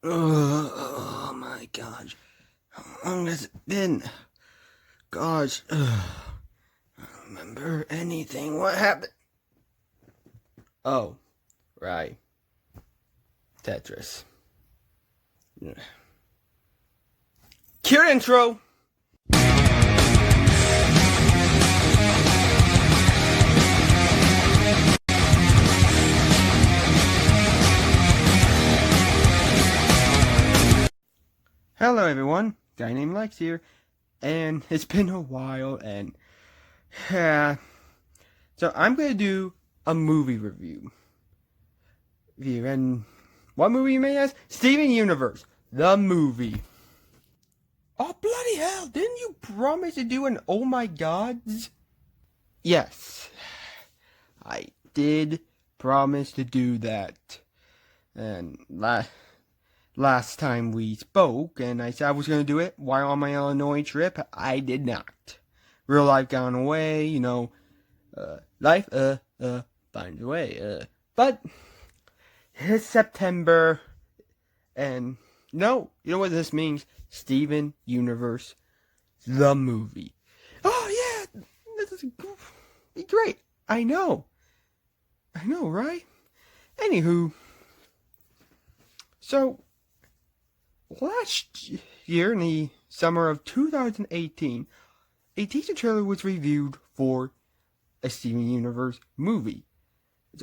Oh my gosh. How long has it been? Gosh. I don't remember anything. What happened? Oh, right. Tetris. Cue intro! Hello everyone, guy named Lex here, and it's been a while, and so I'm gonna do a movie review. And what movie you may ask? Steven Universe, the movie. Oh bloody hell! Didn't you promise to do an Oh My Gods? Yes, I did promise to do that, and last time we spoke, and I said I was going to do it while on my Illinois trip. I did not. Real life got away, life, finds a way, but it's September, and you know what this means? Steven Universe, the movie. Oh yeah, this is great. I know, right? Anywho, so last year, in the summer of 2018, a teaser trailer was reviewed for a Steven Universe movie. It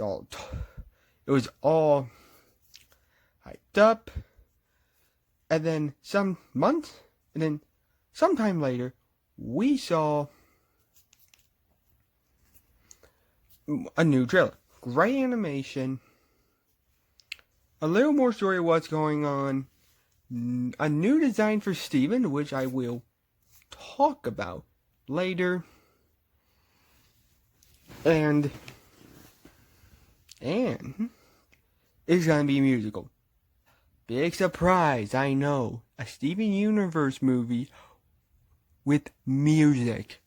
was all hyped up, and then sometime later, we saw a new trailer. Great animation, a little more story of what's going on, a new design for Steven, which I will talk about later, and it's gonna be a musical. Big surprise, I know. A Steven Universe movie with music.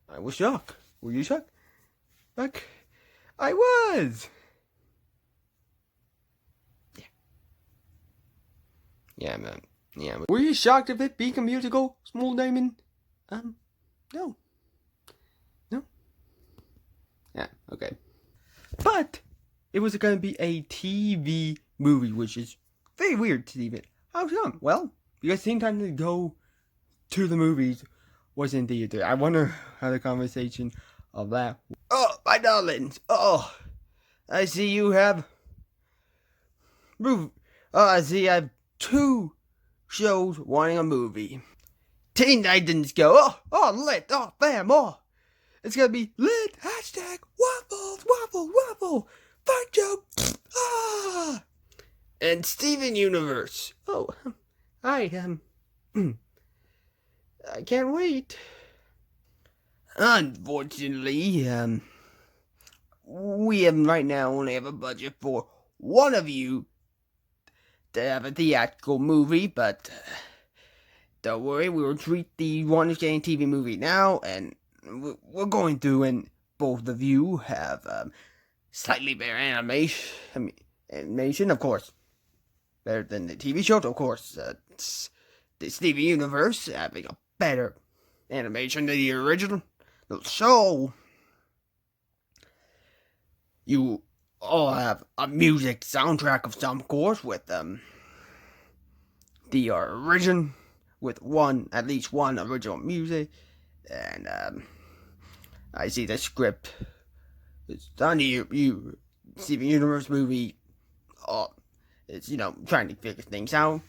I was shocked. Were you shocked? Like, I was. Yeah, man. Yeah. Were you shocked of it being a musical, Small Diamond? No. Yeah, okay. But it was going to be a TV movie, which is very weird to even. How come? Well, because same time to go to the movies was in theater. I wonder how the conversation of that. Oh, my darlings. Oh, I see you have. I see I have two shows wanting a movie. Teen Titans Go. Lit. Oh, bam. Oh, it's gonna be lit. Hashtag waffles, waffle. Fart joke. And Steven Universe. Oh, I can't wait. Unfortunately, we right now only have a budget for one of you to have a theatrical movie, but don't worry, we will treat the one who's getting TV movie now, and we're going through, and both of you have slightly better animation, of course, better than the TV shows, of course. The Steven Universe having a better animation than the original show. You all have a music soundtrack of some course with the original, with at least one original music, and I see the script. It's on you Steven Universe movie. It's trying to figure things out,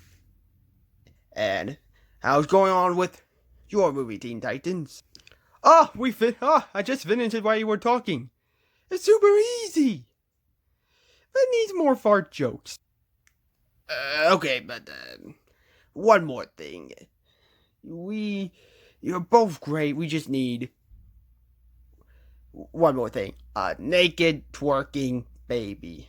and how's going on with your movie, Teen Titans? I just finished it while you were talking. It's super easy. It needs more fart jokes. Okay, but one more thing. You're both great. We just need one more thing. A naked twerking baby.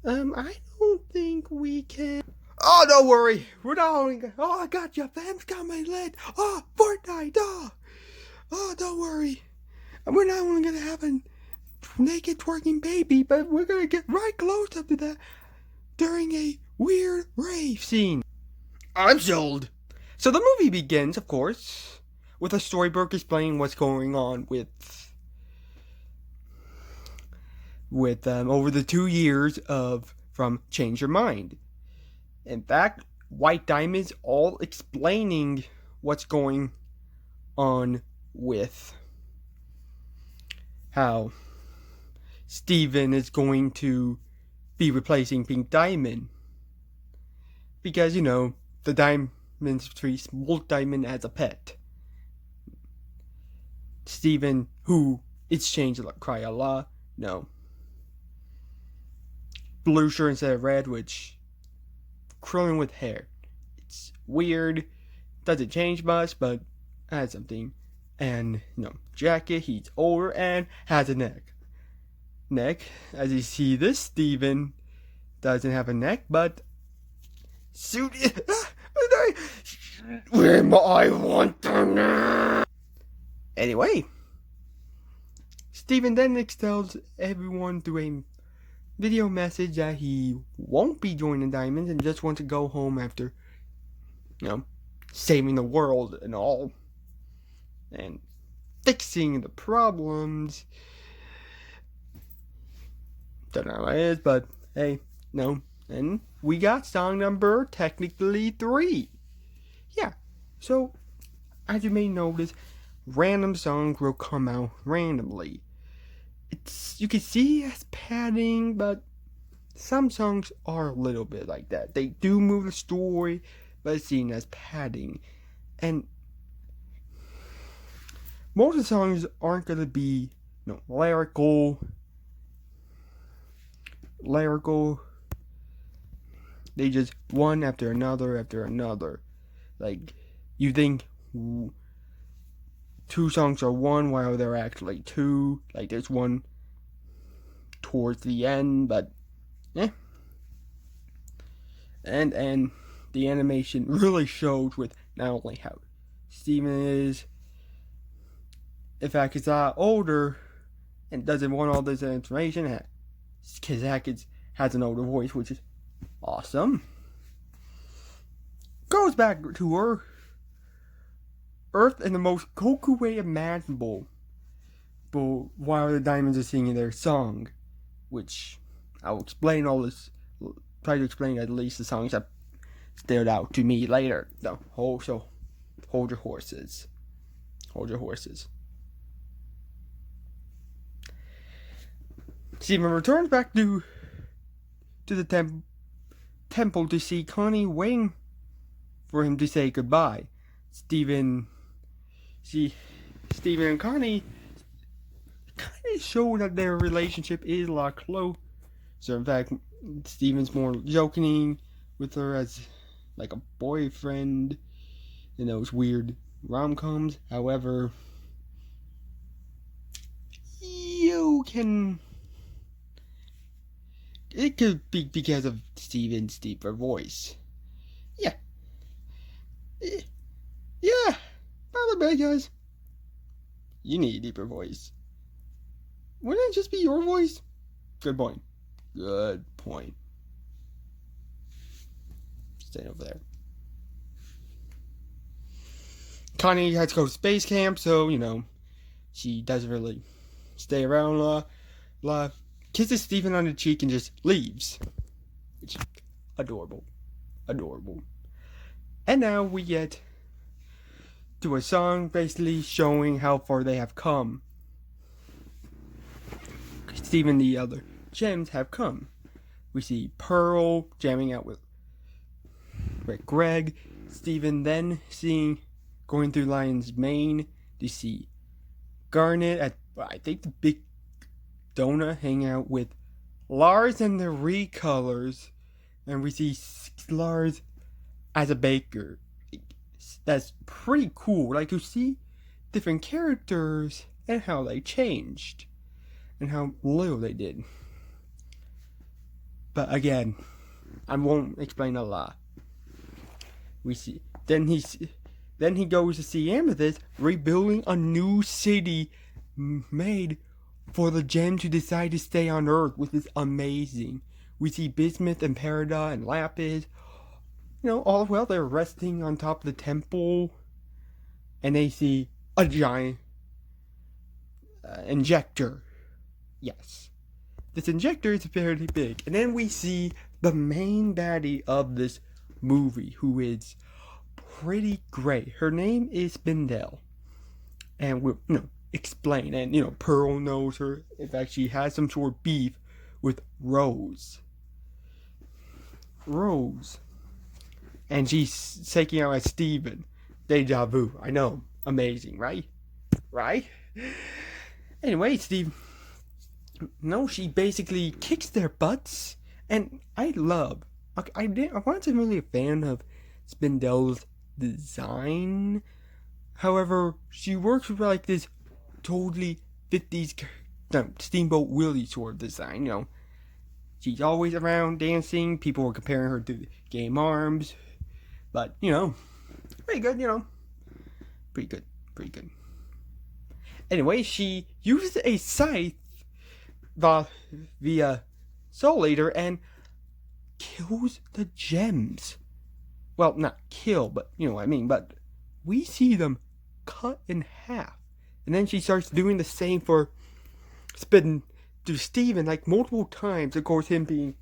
I don't think we can. Oh, don't worry. We're not only. Oh, I got you. Fam's got my lead. Oh, Fortnite. Oh, don't worry. We're not only gonna have a naked twerking baby, but we're gonna get right close up to that during a weird rave scene. I'm sold. So the movie begins, of course, with a storybook explaining what's going on with over the 2 years of from Change Your Mind. In fact, White Diamond's all explaining what's going on with how Steven is going to be replacing Pink Diamond. Because, you know, the Diamond treats Wolf Diamond as a pet. Steven, who it's changed like cry a lot, no. Blue shirt instead of red, which curling with hair. It's weird. Doesn't change much, but has something. And, you know, jacket, he's older and has a neck. As you see this, Steven doesn't have a neck, but suit where I want them. Anyway, Steven then tells everyone through a video message that he won't be joining Diamonds and just wants to go home after, you know, saving the world and all, and fixing the problems. Don't know what it is, but hey, no. And we got song number technically 3. Yeah, so as you may notice, random songs will come out randomly. You can see as padding, but some songs are a little bit like that. They do move the story, but it's seen as padding. And most of the songs aren't going to be, you know, lyrical. They just one after another. Like, you think 2 songs are one while they're actually 2. Like, there's one towards the end, but and the animation really shows with not only how Steven is, in fact, he's a lot older and doesn't want all this information. Kazak has an older voice, which is awesome. Goes back to Earth in the most Goku way imaginable, but while the Diamonds are singing their song, which I'll explain all this, try to explain at least the songs that stood out to me later. No, hold your horses. Steven returns back to the temple to see Connie waiting for him to say goodbye. Steven and Connie kind of show that their relationship is a lot closer. In fact, Steven's more joking with her as like a boyfriend in those weird rom-coms. However, it could be because of Steven's deeper voice. Yeah. By the way, guys, you need a deeper voice. Wouldn't it just be your voice? Good point. Stay over there. Connie has to go to space camp, so, you know, she doesn't really stay around. Kisses Steven on the cheek and just leaves. Which is adorable. And now we get to a song basically showing how far they have come. Steven and the other gems have come. We see Pearl jamming out with Greg. Steven then going through Lion's Mane to see Garnet at, I think, the Big Donut hanging out with Lars and the Recolors. And we see Lars as a baker. That's pretty cool. Like, to see different characters and how they changed. And how little they did. But again, I won't explain a lot. We see. Then he goes to see Amethyst rebuilding a new city made for the Gem to decide to stay on Earth, which is amazing. We see Bismuth and Peridot and Lapis all well, they're resting on top of the temple, and they see a giant injector. Yes. This injector is very big. And then we see the main baddie of this movie, who is pretty great. Her name is Spindel. And we'll, explain. And, Pearl knows her. In fact, she has some sort of beef with Rose. And she's taking out at Steven. Deja vu. I know. Amazing, right? Right? Anyway, Steve. No, she basically kicks their butts. And I wasn't really a fan of Spindel's design. However, she works with like this totally 50s Steamboat Willie sort of design, She's always around dancing. People were comparing her to Game Arms. But, pretty good, Pretty good. Anyway, she uses a scythe via Soul Eater and kills the gems. Well, not kill, but you know what I mean. But we see them cut in half. And then she starts doing the same for Spin to Steven like multiple times. Of course, him being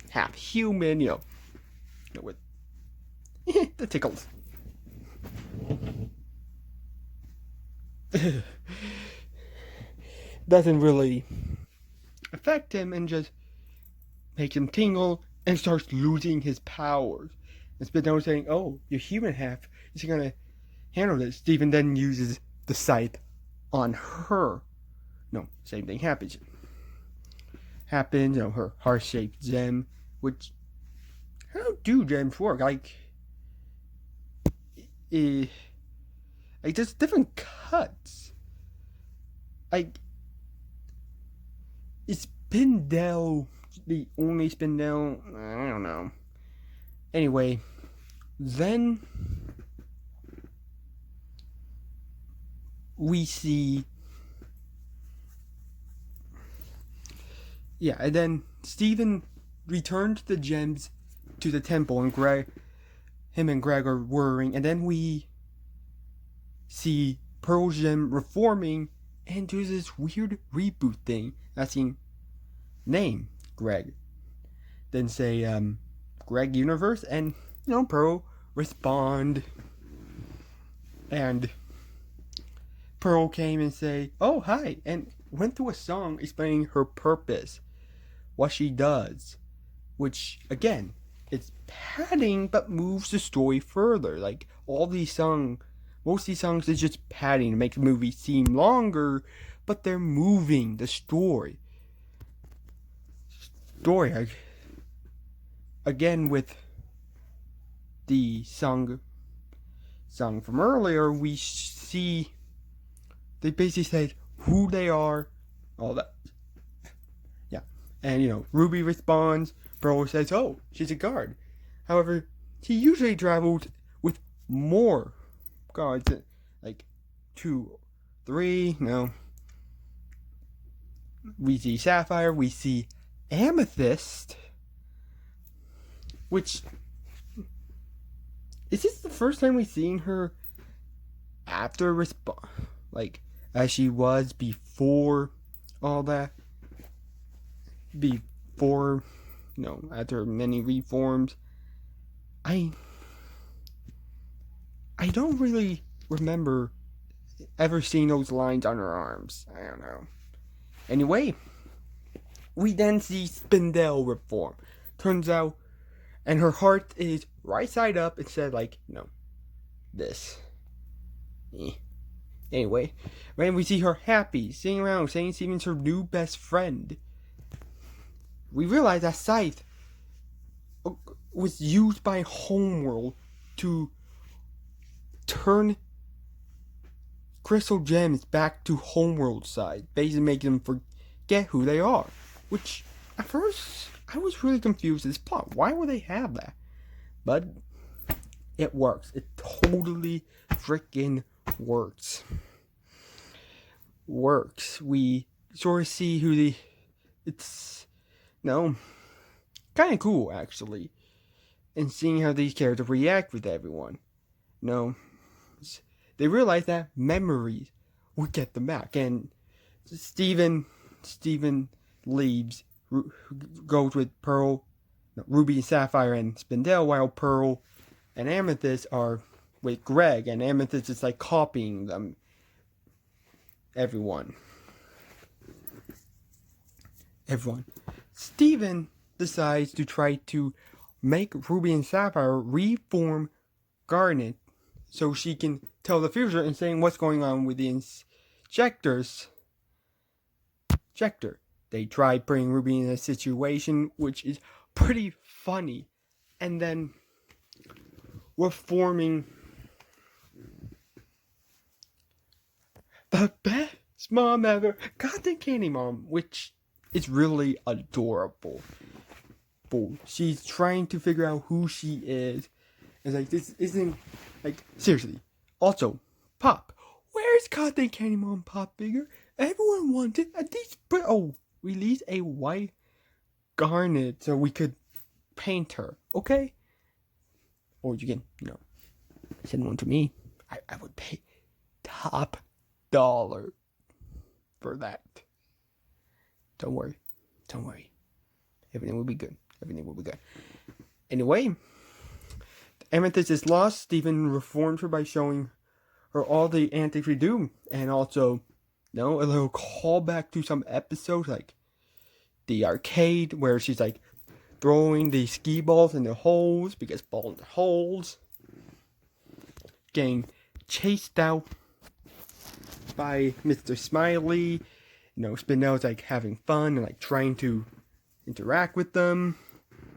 half human, with the tickles. Doesn't really affect him and just makes him tingle and starts losing his powers. And Spindel saying, "Oh, your human half is gonna handle this." Steven then uses the scythe on her. No, same thing happens. Her heart-shaped gem, which how do gems work? Like there's different cuts. Like, is Spindel the only Spindel? I don't know. Anyway, then we see, and then Steven returns the gems to the temple, and him and Greg are worrying, and then we see Pearl Gem reforming and do this weird reboot thing, asking name Greg, then say Greg Universe, and Pearl respond, and Pearl came and say, "Oh, hi," and went through a song explaining her purpose, what she does, which again, it's padding but moves the story further. Like most of these songs is just padding to make the movie seem longer, but they're moving the story. Again, with the song from earlier, we see they basically said who they are, all that. Yeah, and Ruby responds. Pearl says, "Oh, she's a guard." However, she usually travels with more guards, like 2, 3. No, we see Sapphire, we see Amethyst, which is this the first time we've seen her after like as she was before all that? Before, after many reforms. I don't really remember ever seeing those lines on her arms. I don't know. Anyway, we then see Spindel reform. Turns out, and her heart is right side up instead of this. Anyway, when we see her happy, sitting around, saying Steven's her new best friend, we realize that Scythe was used by Homeworld to turn crystal gems back to Homeworld side, basically making them forget who they are. Which, at first, I was really confused with this plot. Why would they have that? But it works. It totally freaking works. We sort of see it's kind of cool, actually. and seeing how these characters react with everyone. No, they realize that memories would get them back, and Steven leaves, goes with Pearl, Ruby and Sapphire and Spindel, while Pearl and Amethyst are with Greg, and Amethyst is like copying them. Everyone. Steven decides to try to make Ruby and Sapphire reform Garnet so she can tell the future and saying what's going on with the injector. They tried putting Ruby in a situation which is pretty funny, and then reforming the best mom ever, Cotton Candy Mom, which is really adorable. She's trying to figure out who she is. It's like, this isn't, like, seriously. Also, Pop. Where's Cotton Candy Mom Pop figure? Everyone wanted at least, release a white Garnet so we could paint her, okay? Or you can, send one to me. I would pay top dollar for that. Don't worry. Everything will be good. Anyway, Amethyst is lost. Steven reforms her by showing her all the antics we do, and also, a little callback to some episodes like the arcade where she's like throwing the skee balls in the holes because balls in the holes. Getting chased out by Mr. Smiley. Spinel's like having fun and like trying to interact with them.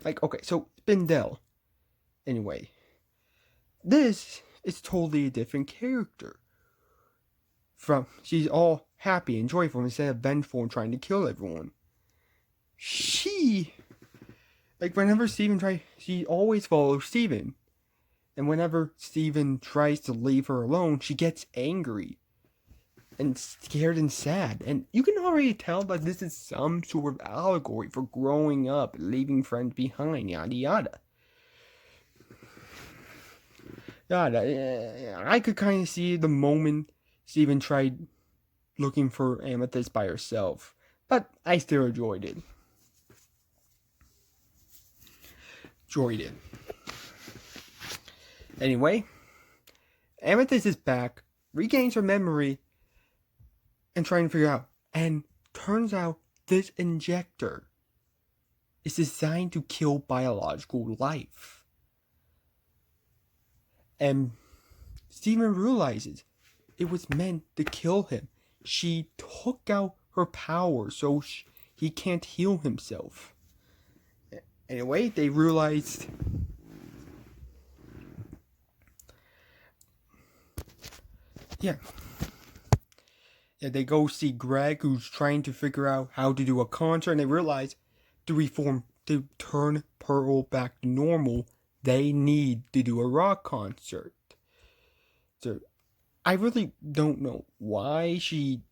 Like, okay, so Spindel. Anyway, this is totally a different character. She's all happy and joyful instead of vengeful and trying to kill everyone. She, like, whenever she always follows Steven. And whenever Steven tries to leave her alone, she gets angry and scared and sad. And you can already tell that this is some sort of allegory for growing up, leaving friends behind, yada yada. I could kind of see the moment Steven tried looking for Amethyst by herself, but I still enjoyed it. Anyway, Amethyst is back, regains her memory, and trying to figure out. And turns out this injector is designed to kill biological life. And Steven realizes it was meant to kill him. She took out her power so he can't heal himself. Anyway, they realized they go see Greg, who's trying to figure out how to do a concert, and they realize to turn Pearl back to normal, they need to do a rock concert. So, I really don't know why she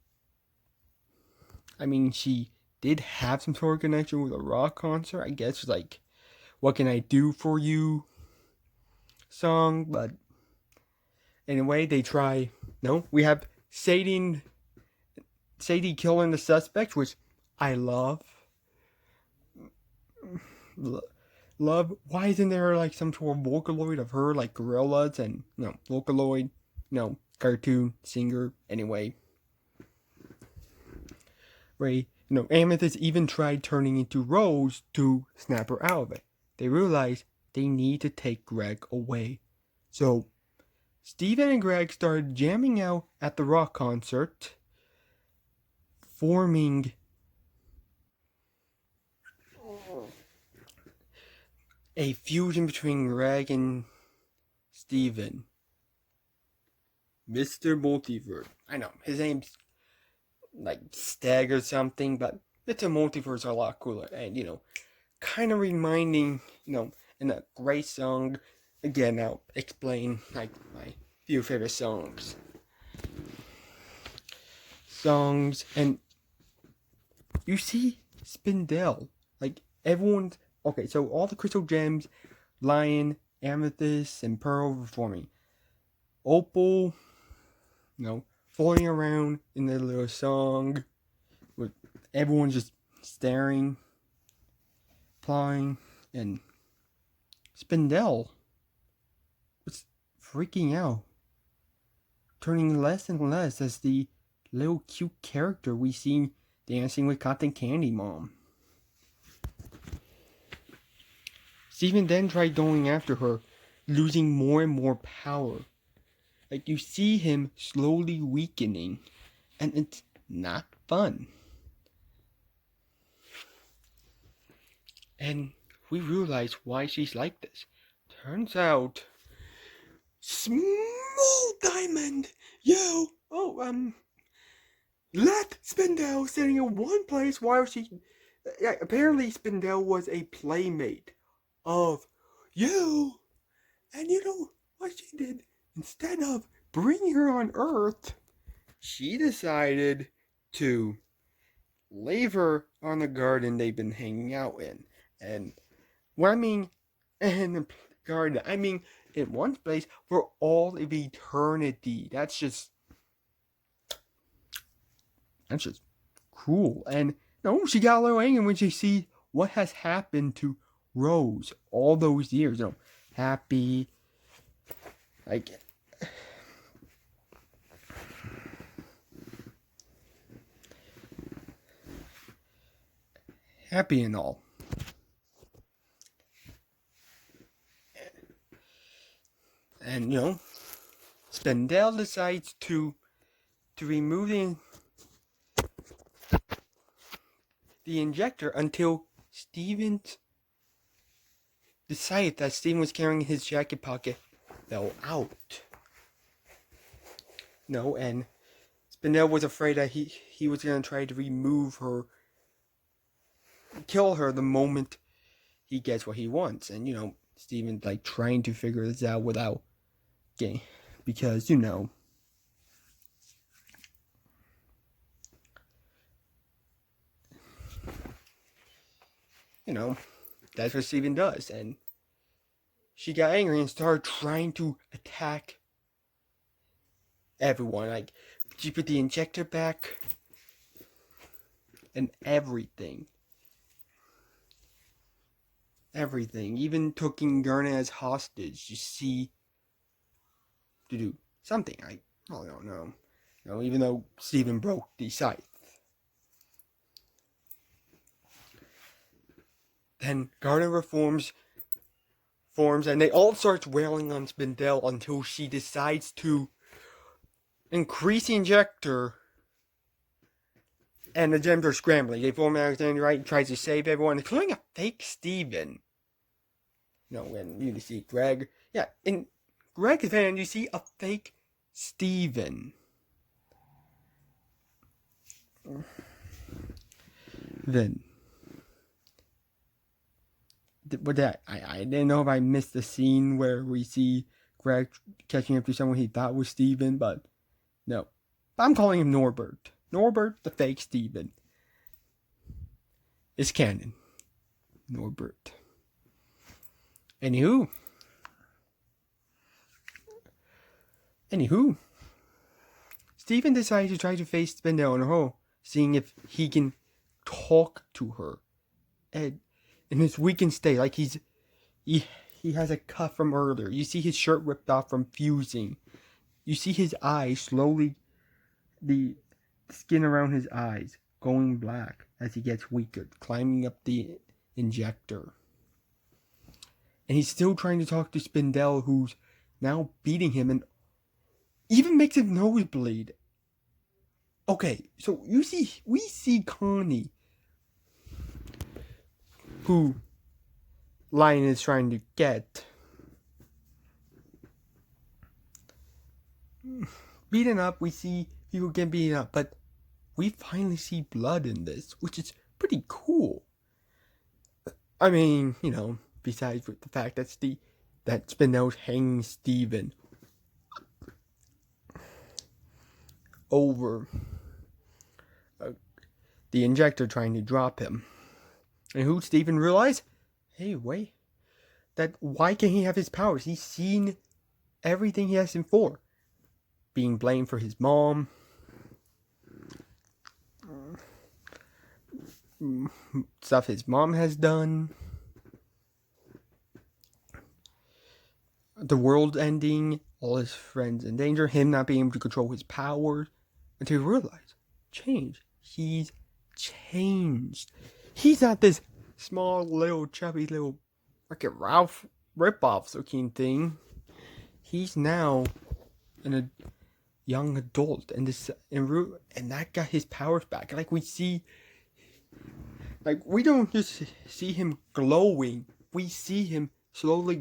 did have some sort of connection with a rock concert. I guess, like, What Can I Do For You song, but anyway, they try. We have Sadie killing the suspect, which I love. Love. Why isn't there like some sort of Vocaloid of her, like Gorillaz and Vocaloid, cartoon singer. Anyway, Ray, Amethyst even tried turning into Rose to snap her out of it. They realized they need to take Greg away, so Steven and Greg started jamming out at the rock concert, forming a fusion between Greg and Steven. Mr. Multiverse. I know, his name's like Stag or something, but Mr. Multiverse are a lot cooler. And, kind of reminding, in a great song. Again, I'll explain, like, my few favorite songs. And you see Spindel. Like, everyone's... Okay, so all the crystal gems Lion, Amethyst, and Pearl performing. Opal, floating around in their little song with everyone just staring, applauding, and Spindel was freaking out, turning less and less as the little cute character we see dancing with Cotton Candy Mom. Steven then tried going after her, losing more and more power. Like, you see him slowly weakening, and it's not fun. And we realize why she's like this. Turns out, Small Diamond, left Spindel sitting in one place while apparently Spindel was a playmate of you. And you know what she did? Instead of bringing her on Earth, she decided to leave her on the garden they've been hanging out in. And what I mean in the garden, I mean in one place for all of eternity. That's just cruel. And she got a little angry when she see what has happened to Rose all those years. Happy, like, happy and all. And Spindel decides to remove the injector until Steven decided that Steven was carrying his jacket pocket fell out. And Spindel was afraid that he was going to try to remove her, kill her the moment he gets what he wants. And Steven's like trying to figure this out without getting, because that's what Steven does. And she got angry and started trying to attack everyone. Like, she put the injector back and everything. Even taking Gurna as hostage to do something. I don't know. Even though Steven broke the scythe. Then Gardner forms, and they all start wailing on Spindel until she decides to increase the injector, and the gems are scrambling. They form Alexander Wright and tries to save everyone, including a fake Steven. When you see Greg. Yeah, in Greg's van, you see a fake Steven. Then with that, I didn't know if I missed the scene where we see Greg catching up to someone he thought was Steven, but no. I'm calling him Norbert. Norbert, the fake Steven. It's canon. Norbert. Anywho, Steven decides to try to face Spindel in her, seeing if he can talk to her. And in his weakened state, like he has a cut from earlier. You see his shirt ripped off from fusing. You see his eyes slowly, the skin around his eyes going black as he gets weaker, climbing up the injector. And he's still trying to talk to Spindel, who's now beating him and even makes his nose bleed. Okay, so we see Connie, who Lion is trying to get, beaten up. We see people get beaten up, but we finally see blood in this, which is pretty cool. I mean, besides the fact that Spindel's hanging Steven over the injector trying to drop him. And who Steven realized? Hey, wait. that why can't he have his powers? He's seen everything he has him for. Being blamed for his mom. Stuff his mom has done. The world ending. All his friends in danger. Him not being able to control his powers. Until he realized. Change. He's changed. He's not this small, little, chubby, little Wreck-It Ralph ripoff looking thing. He's now a young adult, and that got his powers back. Like we see, like we don't just see him glowing. We see him slowly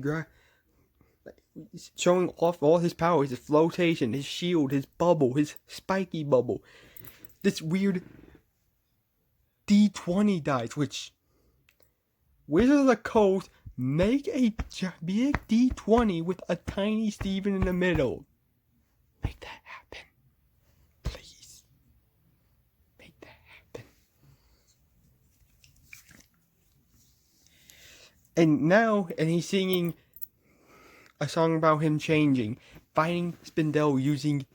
showing off all his powers: his flotation, his shield, his bubble, his spiky bubble. This weird D20 dice, which Wizards of the Coast make a big D20 with a tiny Steven in the middle. Make that happen. Please. Make that happen. And he's singing a song about him changing, fighting Spindel using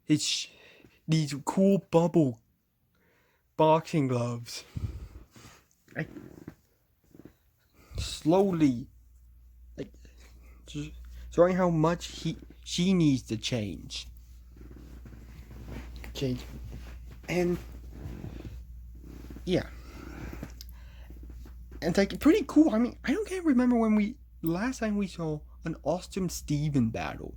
these cool bubble boxing gloves. Slowly, showing how much she needs to change. And yeah, and it's pretty cool. I mean, can't remember when last time we saw an awesome Steven battle.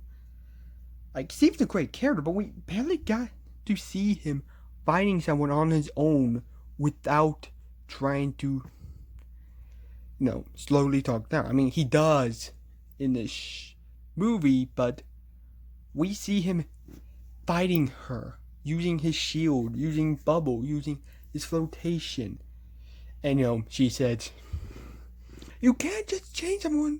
Steven's a great character, but we barely got to see him fighting someone on his own without trying to slowly talk down. I mean, he does in this movie, but we see him fighting her, using his shield, using bubble, using his flotation. And, she said, "You can't just change someone.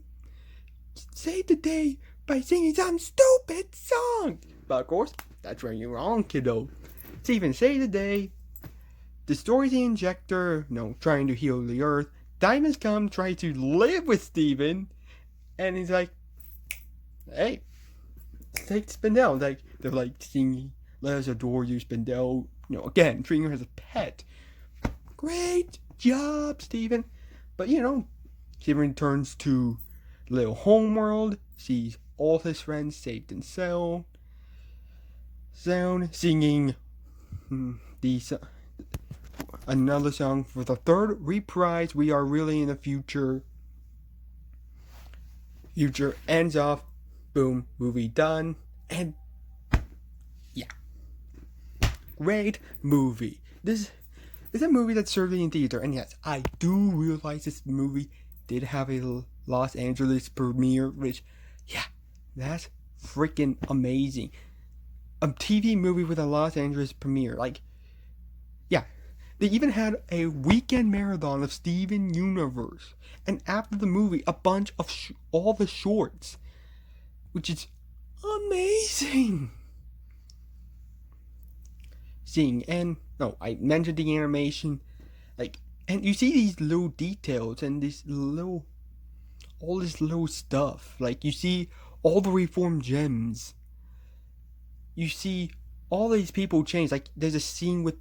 Save the day by singing some stupid song." But of course, that's where you're wrong, kiddo. Steven saved the day, destroys the injector, trying to heal the earth. Diamonds come, try to live with Steven, and he's like, "Hey, take Spindel." They're singing, "Let us adore you, Spindel." Again, treating her as a pet. Great job, Steven. But Steven returns to the little homeworld, sees all his friends saved in zone, singing another song for the third reprise. We are really in the future. Future ends off. Boom. Movie done. And yeah. Great movie. This is a movie that's certainly in theater. And yes, I do realize this movie did have a Los Angeles premiere, which, yeah, that's freaking amazing. A TV movie with a Los Angeles premiere. Yeah. They even had a weekend marathon of Steven Universe. And after the movie, a bunch of all the shorts. Which is amazing. I mentioned the animation. And you see these little details and all this little stuff. You see all the reformed gems. You see all these people change. There's a scene with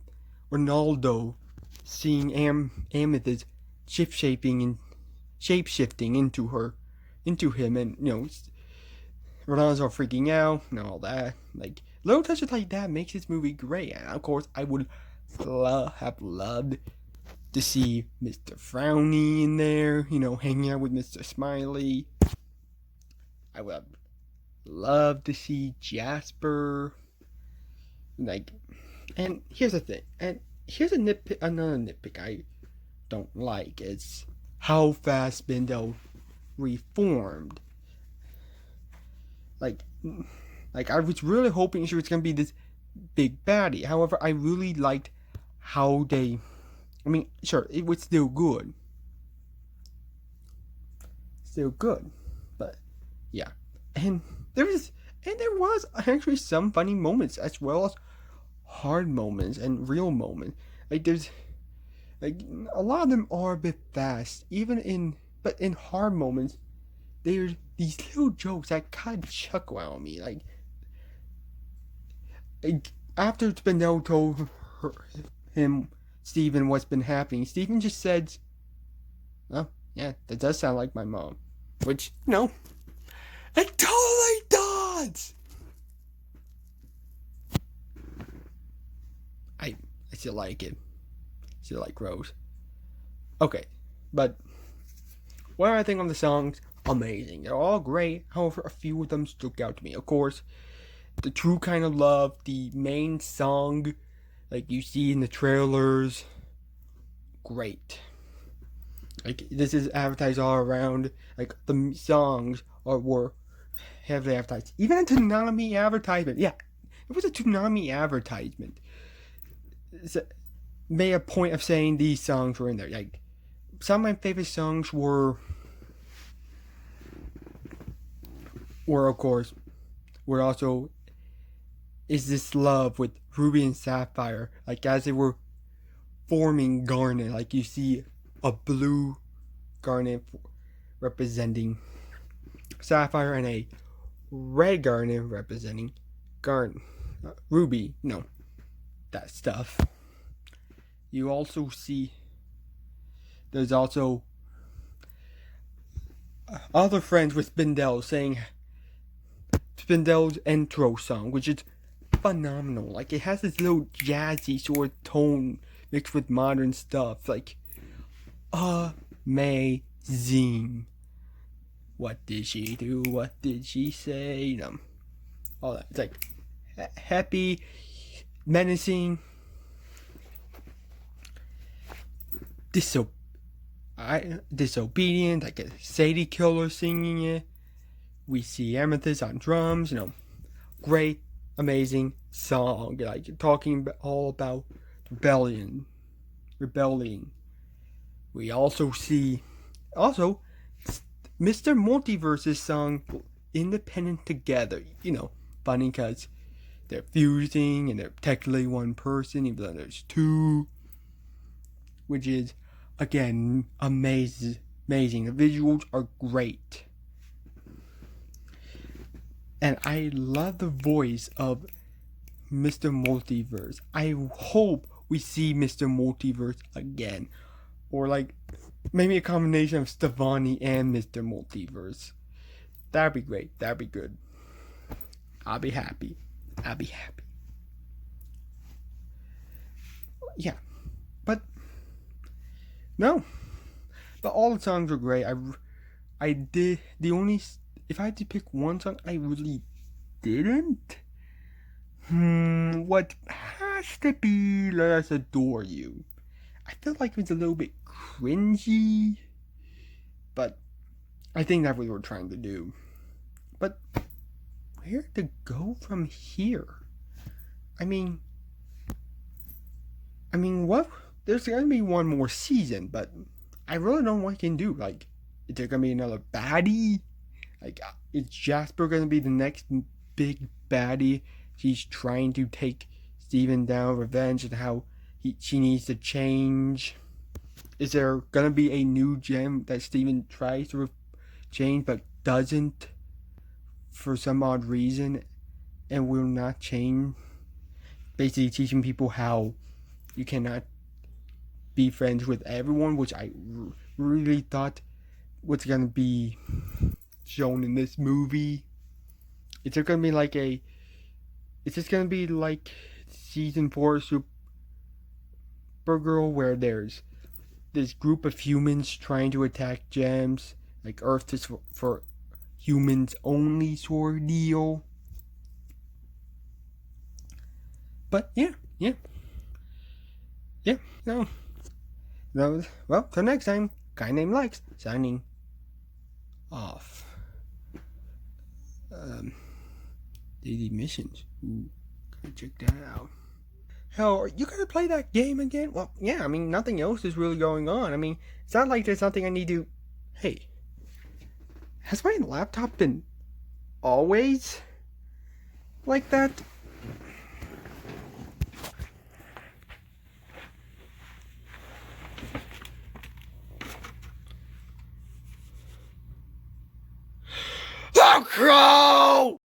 Ronaldo seeing Amethyst shape-shifting into him, and Ronaldo's all freaking out and all that. Little touches like that makes this movie great. And of course, I would have loved to see Mr. Frowny in there, hanging out with Mr. Smiley. I would have loved to see Jasper. And here's the thing, and here's another nitpick I don't like, is how fast Spindel reformed. I was really hoping she was going to be this big baddie. However, I really liked how sure, it was still good. But yeah. And there was actually some funny moments as well as hard moments and real moments. There's a lot of them are a bit fast, but in hard moments there's these little jokes that kind of chuckle out on me. After Spindell told him, Steven, what's been happening, Steven just said, "Oh, yeah, that does sound like my mom." Which, it totally does! I still like it. Still like Rose. Okay, but what I think on the songs, amazing. They're all great. However, a few of them stuck out to me. Of course, the True Kind of Love, the main song, like you see in the trailers, great. Like, this is advertised all around. Like, the songs were heavily advertised. Even a Toonami advertisement. Yeah, it was a Toonami advertisement. Made a point of saying these songs were in there. Like, some of my favorite songs were of course, were also Is This Love with Ruby and Sapphire. Like, as they were forming Garnet, like you see a blue Garnet representing Sapphire and a red Garnet representing Ruby. That stuff. You also see there's also other friends with Spindell saying Spindell's intro song, which is phenomenal. Like, it has this little jazzy sort of tone mixed with modern stuff. Like, amazing. What did she do? What did she say? All that. It's like happy, menacing, disobedient. Like a Sadie Killer singing it. We see Amethyst on drums. Great, amazing song. Like, talking all about rebelling. We also see Mr. Multiverse's song Independent Together. Funny because they're fusing and they're technically one person, even though there's two. Which is, again, amazing. The visuals are great. And I love the voice of Mr. Multiverse. I hope we see Mr. Multiverse again. Or, like, maybe a combination of Stevonnie and Mr. Multiverse. That'd be great. That'd be good. I'll be happy. Yeah. But all the songs were great. I did the only, if I had to pick one song I really didn't, what has to be Let Us Adore You. I felt like it was a little bit cringy, but I think that's what we were trying to do. But where to go from here? I mean, what? There's gonna be one more season, but I really don't know what I can do. Like, is there gonna be another baddie? Like, is Jasper gonna be the next big baddie? She's trying to take Steven down, revenge, and how she needs to change. Is there gonna be a new gem that Steven tries to change but doesn't for some odd reason and will not change? Basically teaching people how you cannot be friends with everyone, which I really thought was gonna be shown in this movie. Is there gonna be like is this gonna be like season 4 Supergirl, where there's this group of humans trying to attack gems, like Earth is for humans only sort of deal? But yeah. No. Well, till next time, guy named Lex signing off. Daily missions. Ooh, gotta check that out. Hell, are you gonna play that game again? Well, yeah, nothing else is really going on. It's not like there's something I need to... Hey, has my laptop been always like that? Cry!